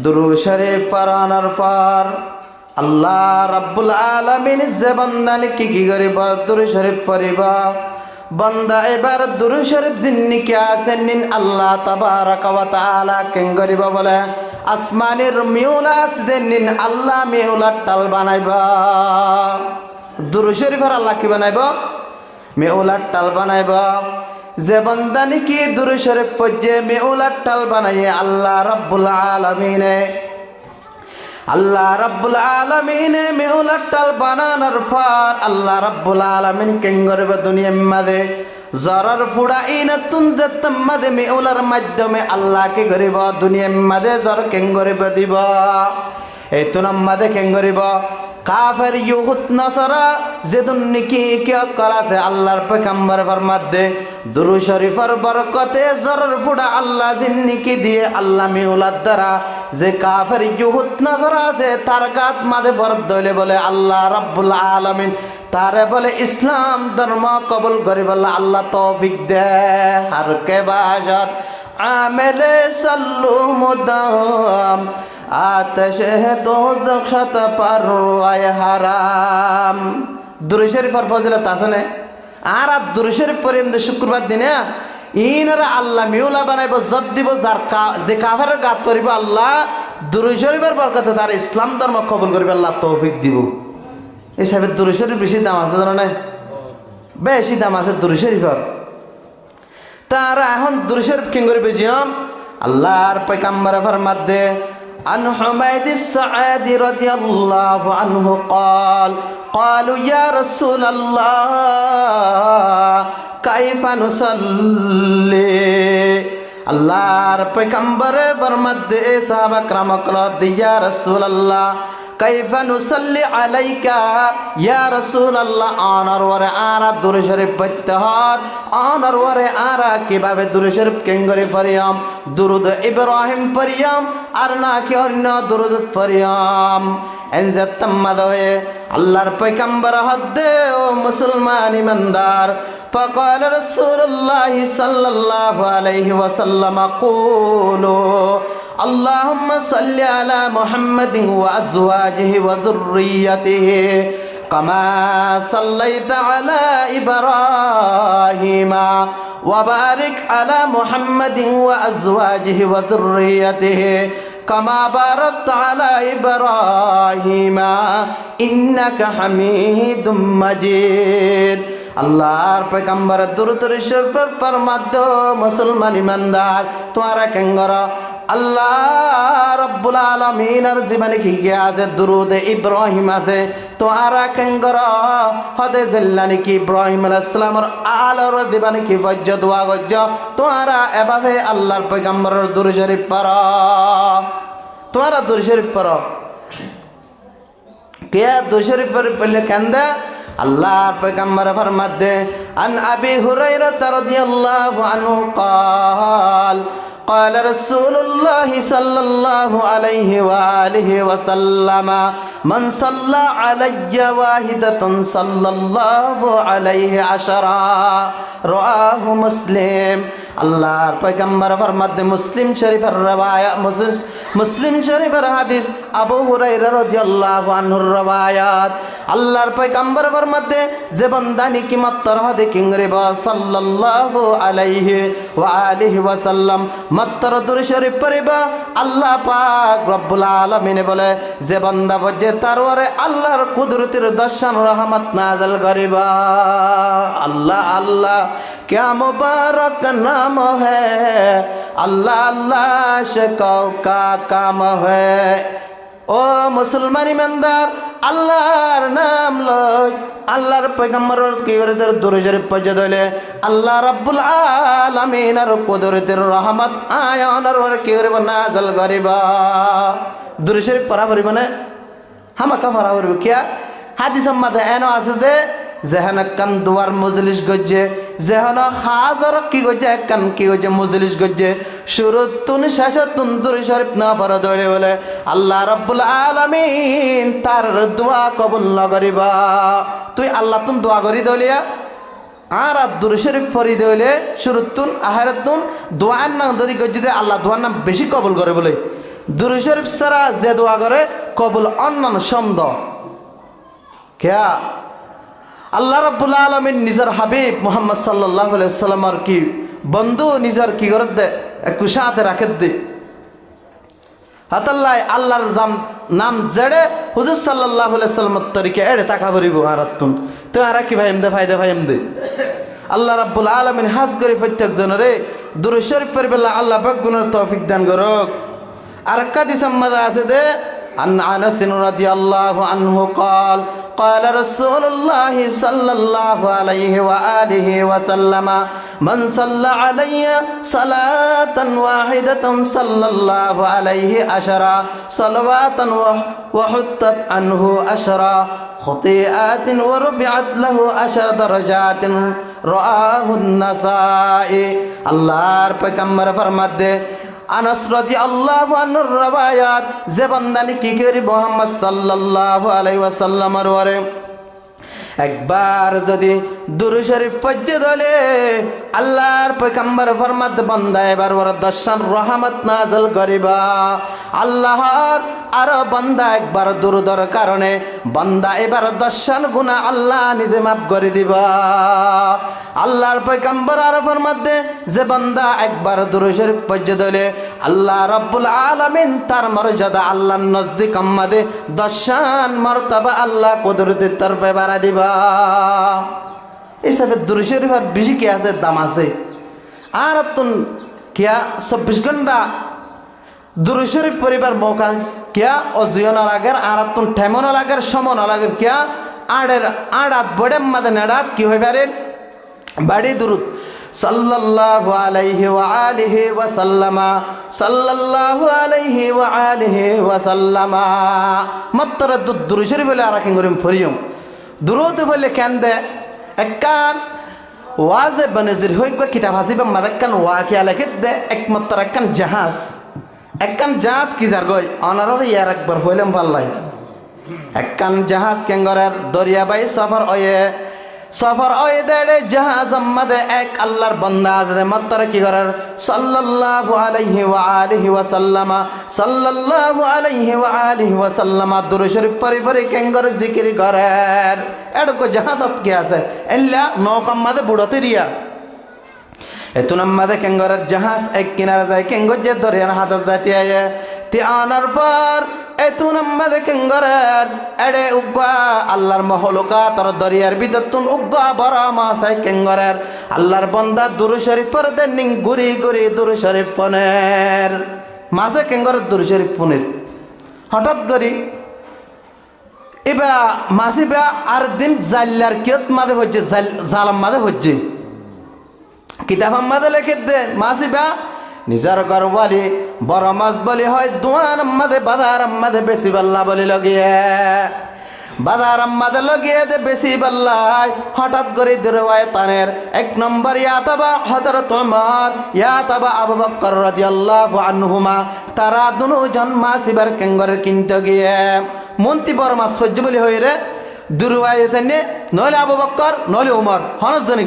দুরূদ শরীফ পড়ানোর পর আল্লাহ রাব্বুল আলামিন যে বান্দানি কি করিব দুরূদ শরীফ পড়িব বান্দা এবার দুরূদ শরীফ জিন্নি কে আছেন নিন আল্লাহ তাবারাকা ওয়া তাআলা কেন করিব বলে আসমানের মিউলা আসদেন নিন আল্লাহ মিউলার টাল বানাইবা দুরূদ শরীফের আল্লাহ কি বানাইবা মিউলার টাল বানাইবা যে বান্দা নাকি দুরূদ শরীফ পড়ে মিউলার টাল বানাইয়ে আল্লাহ রাব্বুল আলামিন মিউলার টাল বানানোর পর আল্লাহ রাব্বুল আলামিন কেন করবে দুনিয়ার মাঝে জরার ফুড়া ইনাতুন জাতাম মাঝে মিউলার মাধ্যমে আল্লাহ কি করিব দুনিয়ার মাঝে জর কেন করবে দিব এই তুনাম মাঝে কেন করিব কাফের ইহুদ নাসারা যেদুন নাকি কি কলাছে আল্লাহর পয়গম্বর ফরমাতে দুরূদ শরীফের বরকতে জরর ফুড়া আল্লাহ জিন্নিকি দিয়ে আল্লাহ মিউলাদ দ্বারা যে কাফের ইহুদ নাসারা আছে তার গাত মাঝে ফরদ দইলে বলে আল্লাহ রাব্বুল আলামিন তারে বলে ইসলাম ধর্ম কবুল করি বলে আল্লাহ তৌফিক দে আর কে বাজাত আমেলে সাল্লু মুদাম আতশে দোজখ শত পারওয়ায় হারাম দুরূদ শরীফের ফজিলত আছে না আর দুরূদ শরীফ পড়ে শুক্রবার দিনে ইনারা আল্লাহ মিউলা বানাইব জদ দিব যার যে কাফেরের গাত করিব আল্লাহ দুরূদ শরীফের বরকতে তার ইসলাম ধর্ম কবুল করিবে আল্লাহ তৌফিক দিব এই সাহেবের দুরূদ শরীফ বেশি দাম আছে জানো না বেশি দাম আছে দুরূদ শরীফের তারা এখন দুরূদ শরীফ কেন করিবে জিয়ম আল্লাহর পয়গম্বর ফরমাতে عن حميد السعادي رضي الله عنه قالوا يا رسول الله كيف نصلي আল্লাহর পয়গম্বরে ফরমাতে সাহাবা کرام কল ইয়া রাসূলুল্লাহ কাইফা নুসাল্লি আলাইকা ইয়া রাসূলুল্লাহ আনার ওরে আরা দুরূদ শরীফ পড়তে হয় আনার ওরে আরা কিভাবে দুরূদ শরীফ কেন করে পড়িয়াম দুরূদ ইব্রাহিম পড়িয়াম আর না কি অন্য দুরূদ পড়িয়াম এনজা তাম্মাদে আল্লাহর পয়গম্বর হদ্দে ও মুসলমান ইমানদার فقال رسول الله صلى الله عليه وسلم قولوا اللهم صل على محمد وأزواجه وذريته كما صليت على إبراهيم وبارك على محمد وأزواجه وذريته كما باركت على إبراهيم إنك حميد مجيد আল্লাহর পয়গম্বর দুরূদ শরীফের ফরমাত মুসলমান ইমানদার তোরা কেন করো আল্লাহ রাব্বুল আলামিনের জীবনে কি আছে দুরূদ ইব্রাহিম আছে তোরা কেন করো হদে জিল্লানি কি ইব্রাহিম আলাইহিস সালামের আলোর জীবনে কি বজ্জ দোয়া গজ্জ তোরা এভাবে আল্লাহর পয়গম্বরের দুরূদ শরীফ পড়ো তোরা দুরূদ শরীফ পড়ো কে দুরূদ শরীফ পড়লে কান্দা আল্লাহর পয়গম্বর ফরমাতে আন আবি হুরায়রা রাদিয়াল্লাহু আনহু قال قال رسول الله صلى الله عليه وآله وسلم من صلى علي واحدة صلى الله عليه عشرا رواه مسلم আল্লাহর পয়গম্বর ফরমাতে মুসলিম শরীফের রওয়ায়াত মুসলিম শরীফের হাদিস আবু হুরায়রা রাদিয়াল্লাহু আনহুর রওয়ায়াত আল্লাহর পয়গম্বর ফরমাতে যে বান্দা নাকি মাত্র হদে কিংরিব সাল্লাল্লাহু আলাইহি ওয়া আলিহি ওয়াসাল্লাম মাত্র দুরূদ শরীফ পড়িবা আল্লাহ পাক রব্বুল আলামিন বলে যে বান্দা বজে তার ওরে আল্লাহর কুদরতের দর্শন রহমত নাযিল করিবা আল্লাহ আল্লাহ क्या मुबारक नाम है अल्लाह अल्लाह शिकौ का काम है ও মুসলমান ইমানদার আল্লাহর নাম লই আল্লাহর পয়গম্বরের কি করে দুরূদ শরীফ পড়ে দিলে আল্লাহ রাব্বুল আলামিনের কুদরতের রহমত আয়ানের ওর কি করে নাযিল করিবা দুরূদ শরীফ পড়া পড়িব না হামাকা পড়া পড়িব কিয়া হাদিস মধ্যে এনো আছে দে যেহেন কান দুয়ার মজলিস গজ্জে যেহেন হাজার কি গজ্জে কান কি গজ্জে মজলিস গজ্জে শুরুতুন শেষতুন দুরূদ শরীফ না পড়া দইলে বলে আল্লাহ রাব্বুল আলামিন তার দোয়া কবুল না করিবা তুই আল্লাহ তুন দোয়া করি দলিয়া আর দুরূদ শরীফ পড়ি দইলে শুরুতুন আখিরাতুন দোয়ার নাম যদি গজ্জে আল্লাহ দোয়ার নাম বেশি কবুল করে বলে দুরূদ শরীফ ছাড়া যে দোয়া করে কবুল অন্যান্য ছন্দ কেয়া আল্লাহ রাব্বুল আলামিন নিজের হাবিব মুহাম্মদ সাল্লাল্লাহু আলাইহি ওয়াসাল্লামের কি বন্ধু নিজের কি করে দে কুশাতে রাখে দে হাতাল্লাহ আল্লাহর নাম জেড়ে হুজুর সাল্লাল্লাহু আলাইহি ওয়াসাল্লামের তরিকা এড়ে তাকা ভরিব আরাতুন তো আর কি ভাই এমদে ফায়দা ভাই এমদে আল্লাহ রাব্বুল আলামিন হাজ করে প্রত্যেক জনরে দুরূদ শরীফ পড়বেলা আল্লাহ পাক গুনার তৌফিক দান করুক আর হাদিস মধ্যে আছে দে عن أنس رضي الله عنه قال قال رسول الله صلى الله عليه وآله وسلم من صلى علي صلاة واحدة صلى الله عليه عشرا صلوات وحطت عنه عشرا خطيئات ورفعت له 10 درجات رواه النسائي الله पैगंबर फरमाते আনাস রাদিয়াল্লাহু আনহুর রওয়ায়াত যে বান্দানি কি করি মুহাম্মদ সাল্লাল্লাহু আলাইহি ওয়াসাল্লামের ওরে একবার যদি দুরূদ শরীফ পড়তে দলে আল্লাহর পয়গম্বর ফরমাত বান্দা এবার ওর দর্শন রহমত নাযিল করিবা আল্লাহর আর বান্দা একবার দুরূদের কারণে বান্দা এবার দর্শন গুনাহ আল্লাহ নিজে মাফ করে দিবা আল্লাহর পয়গম্বর আর ফরমাত যে বান্দা একবার দুরূদ শরীফ পড়তে দলে আল্লাহ রাব্বুল আলামিন তার মর্যাদা আল্লাহর নজদিক আমাদে দর্শন মর্তবা আল্লাহ কুদরতের তরফে বাড়া দিবা এইসবের দুরূদ শরীফের বেশি কি আছে দাম আছে আর তুন কিয়া 24 ঘন্টা দুরূদ শরীফ পরিবার মৌকা কিয়া অজিয়ন লাগের আর তুন ঠেমন লাগের সমন লাগের কিয়া আড়াত বড়ে মাদে নেড়াত কি হই পারে বাড়ি দুরূদ সাল্লাল্লাহু আলাইহি ওয়া আলিহি ওয়া সাল্লামা সাল্লাল্লাহু আলাইহি ওয়া আলিহি ওয়া সাল্লামা মাত্র দুরূদ শরীফ বলে আর কিং করিম ফরিয়ম দুরূদ বলে কেন দে একখান ওয়াজে বনজির হইক কিতাব হাসিবা মাদাক্কান ওয়াকিয়া লেখে দে একমাত্র একখান জাহাজ কি যার গই অনারর ইয়ার একবার হইলাম পাল্লাই একখান জাহাজ কেঙ্গরের দরিয়া বাই সফর ওয়ে দেড়ে জাহাজ আমাদে এক আল্লাহর বান্দা আছে মাত্র কি করার সাল্লাল্লাহু আলাইহি ওয়া আলিহি ওয়া সাল্লামা সাল্লাল্লাহু আলাইহি ওয়া আলিহি ওয়া সাল্লামা দুরূদ শরীফ পড়ি কেঙ্গর জিকির করেন এডকো জাহাজত কি আছে এল্লা নৌকা আমাদে বুড়তে রিয়া এতুন আমাদে কেঙ্গরের জাহাজ এক কিনারে যায় কেঙ্গর যে দরিয়ার হাজার যাইতে আয়ে তি আনার পর এতুন আমাদে কেঙ্গরের এডে উগা আল্লাহর মহলুকাত আর দরিয়ার বিদতুন উগা বড় মাছ কেঙ্গরের আল্লাহর বান্দা দুরূদ শরীফ পড়তে নিং গুরি দুরূদ শরীফ পনের মাছে কেঙ্গরের দুরূদ শরীফ পনের হঠাৎ করি এবা মাসিবা আর দিন জাল্লার কিয়ত মাদে হচ্ছে জালাম মাদে হচ্ছে কিতাব মাদে লেখে দে মাসিবা নিজের গরওয়ালি বড় মাছ বলি হয় দোয়ান মাদে বাজার মাদে বেশি বাল্লা বলি লগিয়ে বাজার মাদে লগিয়ে দে বেশি বাল্লাই হঠাৎ করে দিরওয়ায় তানের 1 নম্বর ইয়াতাবা হযরত ওমর ইয়াতাবা আবু বকর রাদিয়াল্লাহু আনহুমা তারা দুজন মাসিবার কেঙ্গরের কিনতে গিয়ে মন্ত্রী বড় মাছ সহ্য বলি হই রে দিরওয়ায় তানে নলে আবু বকর নলে ওমর হনস জনে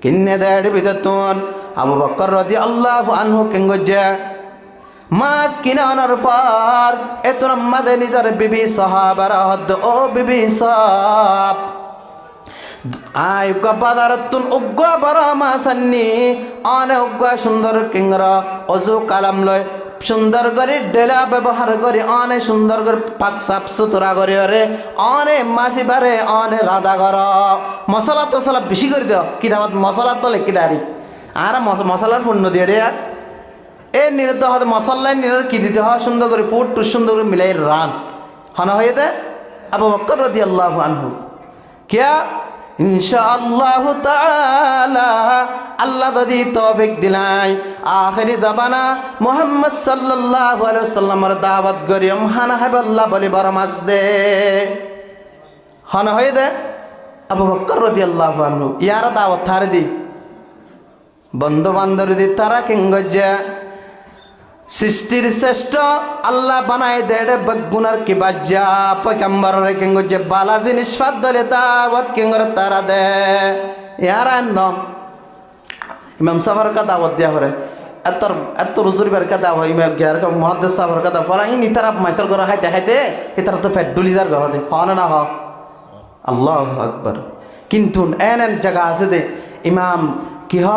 কিন্নে দেড় বিদতুন আবু বকর রাদিয়াল্লাহু আনহু কেঙ্গজে মাছ কিনানোর পর এতর মাদে নিজের বিবি সাহাবারা হদ ও বিবি সাহাব আয় বাজারতুন উগ্গা বড় মাছ আননি অনে উগ্গা সুন্দর কিংরা অজু কালাম লয় সুন্দর করে ডেলা ব্যবহার করে অনেক সুন্দর করে পাক সাফ সুতরা করে রে অনেক মাছি বারে অনেক রাধা কর মশলা টসলা বেশি করে দিও কিতাবত মশলা তো লেখি ডারি আর মশলার পূর্ণ দিয়ে দেয়া এই নিরত হয় মশলাই নির কি দিতে হয় সুন্দর করে ফুট টু সুন্দর করে মিলাই রান হন হয়ে দে আবু বকর রাদিয়াল্লাহু আনহু কিয়া ইনশাআল্লাহ তাআলা আল্লাহ যদি তৌফিক দিলাই আখিরি জামানা মুহাম্মদ সাল্লাল্লাহু আলাইহি ওয়াসাল্লামের দাওয়াত করিম হানা হাবিবাল্লাহ বলি বড় মাছ দে হানা হয়ে দে আবু বকর রাদিয়াল্লাহু আনহু ইয়ারা দাওয়াত থারে দি বন্ধু বান্ধব দি তারা কিংগজে সৃষ্টির শ্রেষ্ঠ আল্লাহ বানায় দেড়ে বগুনার কি বাজ্জা পয়গম্বর রে কিংগজে বালা জিনিস ফাদ দলে দাওয়াত কিংগর তারা দে ইয়ারা ন ইমাম সাফার কা দাওয়াত দিয়া করে এত রুজুরিবার কথা হয় মহাদ্দেশ সাহর কথা ফলা ইনি তারা মাইতর ঘর খাইতে খাইতে এ তারা তো ফেট ডুলি যার গহ দে হ না হ আল্লাহ আকবর। কিন্তু এন জায়গা আছে দে ইমাম কি হ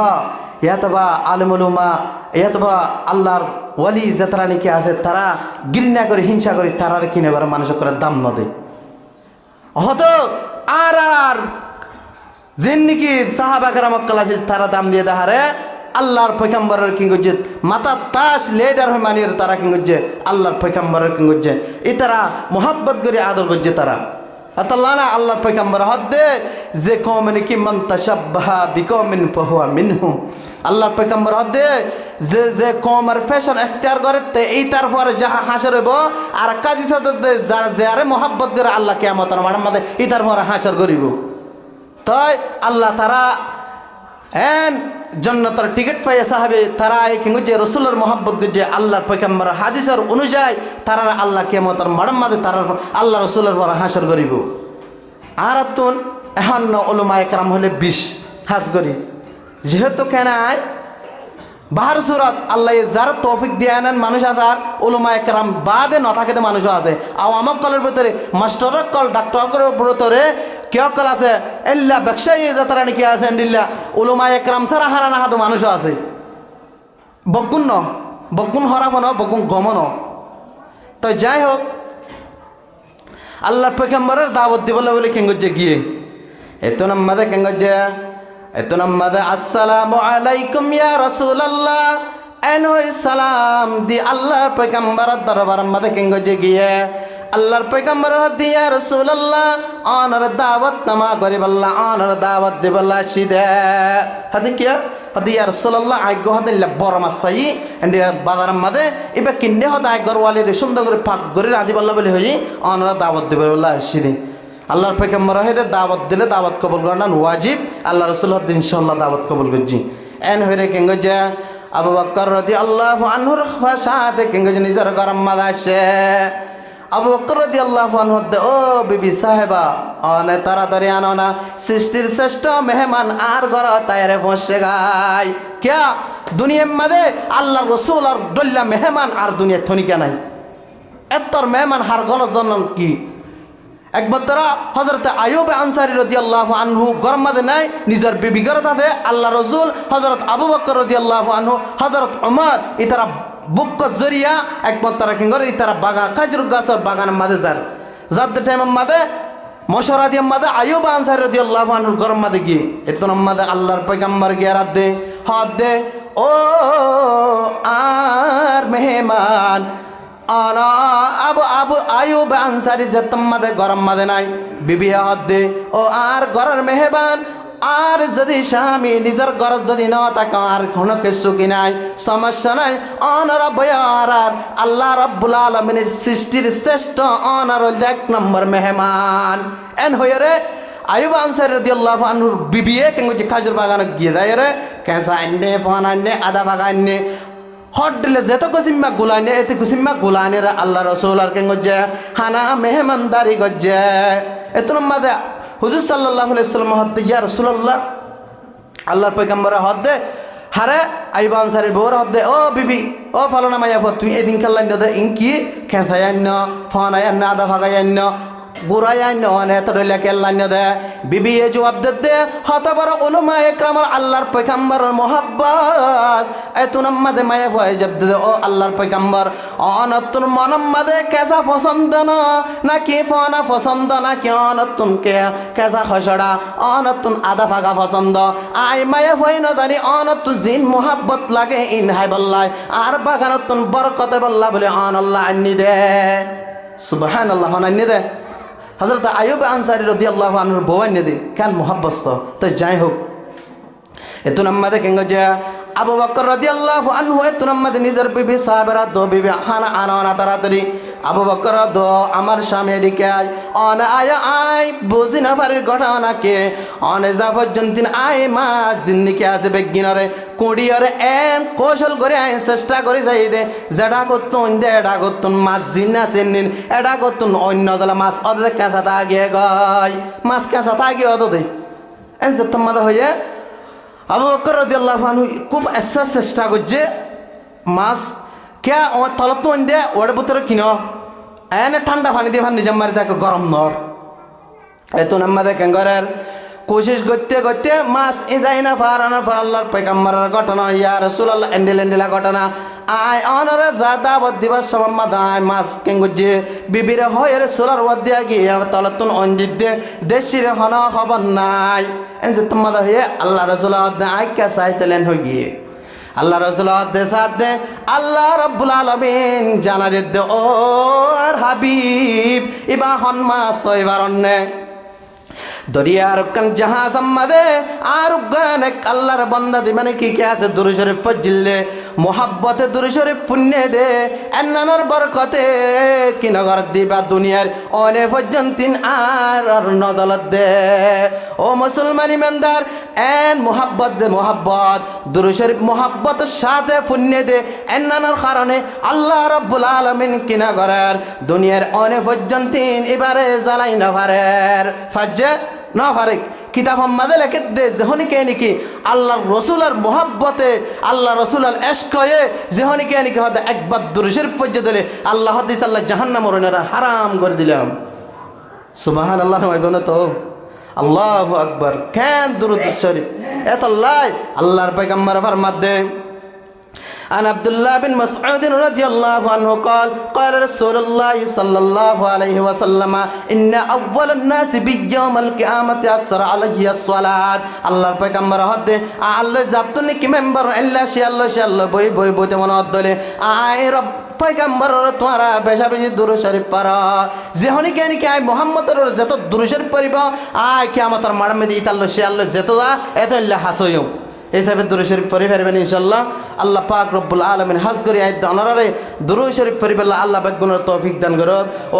ইয়াতবা আলমুলুমা ইয়াতবা আল্লাহর ওয়ালি যারা নাকি আছে তারা গিন্না করে হিংসা করে তারার কিনে করে মানুষ করে দাম ন দে হতো আর আর যেন নাকি সাহাবা কেরামক্কাল আছে তারা দাম দিয়ে দেহারে আল্লাহর পয়গম্বরের কি করছে মাথা তাস লেডার হয়ে মানিয়ে তারা কি করছে আল্লাহর পয়গম্বরের কি করছে এই তারা মোহাব্বত করে আদর করছে তারা আল্লাহ না আল্লাহর পয়গম্বর হদ্দে যে কওমেন কি মান তাশাব্বাহা বিকওমিন ফাহুয়া মিনহুম আল্লাহর পয়গম্বর হদ্দে যে যে কওমের ফ্যাশন ইখতিয়ার করে তে এই তারপরে যাহা হাসর হইব আর কাদিস হদ্দে যারা যারে মোহাব্বত করে আল্লাহ কিয়ামতের মাঠে এই তারপরে হাসর করিব তাই আল্লাহ তারা এন জান্নাতের টিকিট পাইয়া সাহাবে তারা যে রসুলের মোহাব্বত যে আল্লাহর পয়গম্বর হাদিসের অনুযায়ী তারা আল্লাহ কিয়ামতের মাঠে তারা আল্লাহ রসুলের পর হাসর করিব। আর তুন এখন উলামায়ে কেরাম হলে 20 হাস করি যেহেতু কেনায় বাহার সুরত আল্লাহ যার তৌফিক দিয়ে আনেন মানুষ আসার উলামায়ে কেরাম বাদে নথাকে মানুষও আছে আর আমার কলের ভিতরে মাস্টারের কল ডাক্তারের ভিতরে কেউ কল আছে এল্লা ব্যবসায়ী যাতারা নাকি আছে এন্ডিল্লা উলামায়ে কেরাম সারা হারানা হাত মানুষও আছে বগুন ন বগুন হরাব ন বগুন গমন তো যাই হোক আল্লাহর পয়গম্বরের দাওয়াত দিবলে বলে কেঙ্গজে গিয়ে এত নাম্মাদে কেঙ্গজে এত নাম্মাদে আসসালামু আলাইকুম ইয়া রাসূলুল্লাহ এন হই সালাম দি আল্লাহর পয়গম্বরের দরবার মাদে কেঙ্গজে গিয়ে আল্লাহর পয়গম্বর দিয়া রাসূলুল্লাহ আনার দাওয়াত নামা করিবাল্লাহ আনার দাওয়াত দিবাল্লাহ সিদে হাদি কিয়া হাদি ইয়া রাসূলুল্লাহ আইগো হাদিল্লা বড় মাছ পাই এন্ড বাজার মাদে ইবা কিন্নে হদায় গরওয়ালি রে সুন্দর করে পাক করে রাদিবাল্লাহ বলে হই আনার দাওয়াত দিবাল্লাহ সিদে আল্লাহর পয়গম্বর হেদে দাওয়াত দিলে দাওয়াত কবুল করানো ওয়াজিব আল্লাহ রাসূল হদ ইনশাআল্লাহ দাওয়াত কবুল করজি এন হইরে কেঙ্গো যে আবু বকর রাদিয়াল্লাহু আনহুর সাথে কেঙ্গো যে নিজের গরম মাদাসে আবু বকর রাদিয়াল্লাহু আনহু ও বিবি সাহেবা অনে তাড়াতাড়ি আনো না সৃষ্টির শ্রেষ্ঠ মেহমান আর ঘর তাইরে বসে গায় কিয়া দুনিয়ার মাঝে আল্লাহ রাসূল আর দল্লা মেহমান আর দুনিয়া থনিকা নাই এতর মেহমান হার ঘর জন্য কি একবার তারা হযরত আইয়ুব আনসারী রাদিয়াল্লাহু আনহু গরম মাঝে নাই নিজের বিবি ঘর তাতে আল্লাহ রাসূল হযরত আবু বকর রাদিয়াল্লাহু আনহু হযরত ওমর ইতারা বুক জরিয়া একবার তারা কি করে ইতারা বাগান খাজুর গাছের বাগানের মাঝে যার টাইমের মাঝে মশরা দিয়ে মাঝে আইয়ুব আনসারী রাদিয়াল্লাহু আনহু গরম মাঝে গিয়ে এত মাঝে আল্লাহর পয়গম্বর গিয়ে রাত দে হাত দে ও আর মেহমান আনা আবু আবু আইয়ুব আনসারী যে তোমাদে গরম মাঝে নাই বিবি হাত দে ও আর ঘরের মেহমান আর যদি স্বামী নিজের ঘর যদি না থাকে আর কোনো কিছু কি নাই সমস্যা নাই অনার বয়ার আর আল্লাহ রাব্বুল আলামিনের সৃষ্টির শ্রেষ্ঠ অনার এক নম্বর মেহমান এন হয়ে রে আইয়ুব আনসারী রাদিয়াল্লাহু আনহুর বিবিয়ে কেঙ্গো যে খাজুর বাগানে গিয়ে দেয় রে কেঁচা আননে ফোন আননে আদা বাগা আননে হট দিলে যেত কুসিম্মা গুলানে এতে কুসিম্মা গুলানে রে আল্লাহ রাসূল আর কেঙ্গো যে হানা মেহমানদারি গজ্জে এত নম্মাদে হুজুর সাল্লাল্লাহু আলাইহি ওয়াসাল্লাম হদ ইয়া রাসূলুল্লাহ আল্লাহর পয়গম্বর হদ দে হারে আইয়ুব আনসারীর বউর হদ দে ও বিবি ও ফালনা মাইয়া তুমি এদিন খেললাম দে ইনকি খেসাই আন্য ফোন আন্য আদা ভাগাই আন্য গুড়াই আন্য অনেক রইলা কেল্লাম দে বিবি এ জবাব দে হত বড় উলামায়ে কেরামের আল্লাহর পয়গম্বরের মোহাব্বত এত নাম্মাদে মায়া ভয় জব দে ও আল্লাহর পয়গম্বর অনতুন মনম্মাদে কেসা পছন্দ না কি ফোনা পছন্দ না কি অনতুন কে কেসা খসড়া অনতুন আদা ভাগা পছন্দ আই মায়া ভয় না জানি অনতুন জিন মোহাব্বত লাগে ইন হাই বল্লাই আর বাগানতুন বরকতে বল্লা বলে অন আল্লাহ আন্নি দে সুবহানাল্লাহ আন্নি দে হযরত আইয়ুব আনসারী রাদিয়াল্লাহু আনহুর বউ আন্নি দে কেন মোহাব্বত তো যাই হোক এত নাম্মাদে কেঙ্গো যে আবু বকর রাদিয়াল্লাহু আনহু এত নাম্মাদে নিজের বিবি সাহাবারা দো বিবি হানা আনা তাড়াতাড়ি আবু বকর দো আমার স্বামী এদিকে আয় অনে আয় আয় বুঝি না পারির ঘটনাকে অনে যা পর্যন্ত আয় মা জিন্নিকে আছে বেগিনরে কুড়িয়রে এম কৌশল করে আয় চেষ্টা করে যাই দে যেটা করতুন দে এটা করতুন মাছ জিন্না চেন্নিন এটা করতুন অন্য জলা মাছ অদে কেঁচা তাগিয়ে গয় মাছ কেঁচা তাগিয়ে অদ দে এন যে তোমাদের হয়ে আবু বকর রাদিয়াল্লাহু আনহু খুব চেষ্টা করছে মাছ কে তলত দে ওর ভিতরে কিনো এনে ঠান্ডা পানি দিয়ে ভান নিজে মারি থাকে গরম নর এত নাম্মা দেখেন ঘরের কোশিশ করতে করতে মাছ এ যায় না ফারানোর পর আল্লাহর পয়গম্বরের ঘটনা ইয়া রাসূলুল্লাহ এন্ডেলা ঘটনা আয় অনরে দাদাবত দিবস সমাম্মা দায় মাছ কেঙ্গুজে বিবিরে হয় রাসূলের ওয়াদিয়া গিয়ে তলতুন অঞ্জিত দে দেশির হন খবর নাই এই যে তোমাদা হয়ে আল্লাহ রাসূলুল্লাহ আইকা চাইতেলেন হই গিয়ে আল্লাহ রাসূলুল্লাহ দেশাত দে আল্লাহ রাব্বুল আলামিন জানা দে ও আর হাবিব ইবা হন মাছ হইবারন্নে দরিয়ার কান জাহাজ আম্মাদে আর গান আল্লাহর বান্দা দি মানে কি কে আছে দুরূদ শরীফ ফজিলে মোহাব্বতে দুরূদ শরীফ পুণ্যে দে এন্নানোর বরকতে কি নগর দিবা দুনিয়ার অনে পর্যন্তিন আর নজলত দে ও মুসলমান ইমানদার এন মোহাব্বত যে মোহাব্বত দুরূদ শরীফ মোহাব্বতের সাথে পুণ্যে দে এন্নানোর কারণে আল্লাহ রাব্বুল আলামিন কি নগরের দুনিয়ার অনে পর্যন্তিন এবারে জ্বালাই না পারের ফাজ্জে না ফারেক কিতাব আমাদের লেখে দে যেহনি কে নাকি আল্লাহর রসুলের মোহাব্বতে আল্লাহ রসুলের এশকয়ে যেহনি কে নাকি হতে একবার দুরূদ শরীফ পড়তে দিলে আল্লাহ হদিত আল্লাহ জাহান্নামের ওনারা হারাম করে দিলাম সুবহানাল্লাহ হইব না তো আল্লাহু আকবার কেন দুরূদ শরীফ এত লাই আল্লাহর পয়গম্বর ফরমাত দে عن عبد الله بن مسعود رضي الله عنه قال قال رسول الله صلى الله عليه وسلم إن أول الناس بيوم القيامة أكثر علي الصلاة الله البيغمبر هده الله زبطني كي ممبر إلا شاء الله بوي تمن هدله آي رب পয়গম্বর তোমরা বেশা বেশি দুরূদ শরীফ পড়া যেহনি কেন কি আই মুহাম্মদের যত দুরূদ শরীফ পড়িব আই কিয়ামতের মাড় মধ্যে ইতাল্লাহ সে আল্লাহ যত এত ইল্লা হাসয়ুম এই সাহেবের দুরূদ শরীফ পড়ি ফেরবেন ইনশাআল্লাহ আল্লাহ পাক রব্বুল আলামিন হাজ করি আইত অনারে দুরূদ শরীফ পড়িবেলা আল্লাহ বেগুনের তৌফিক দান করুন ও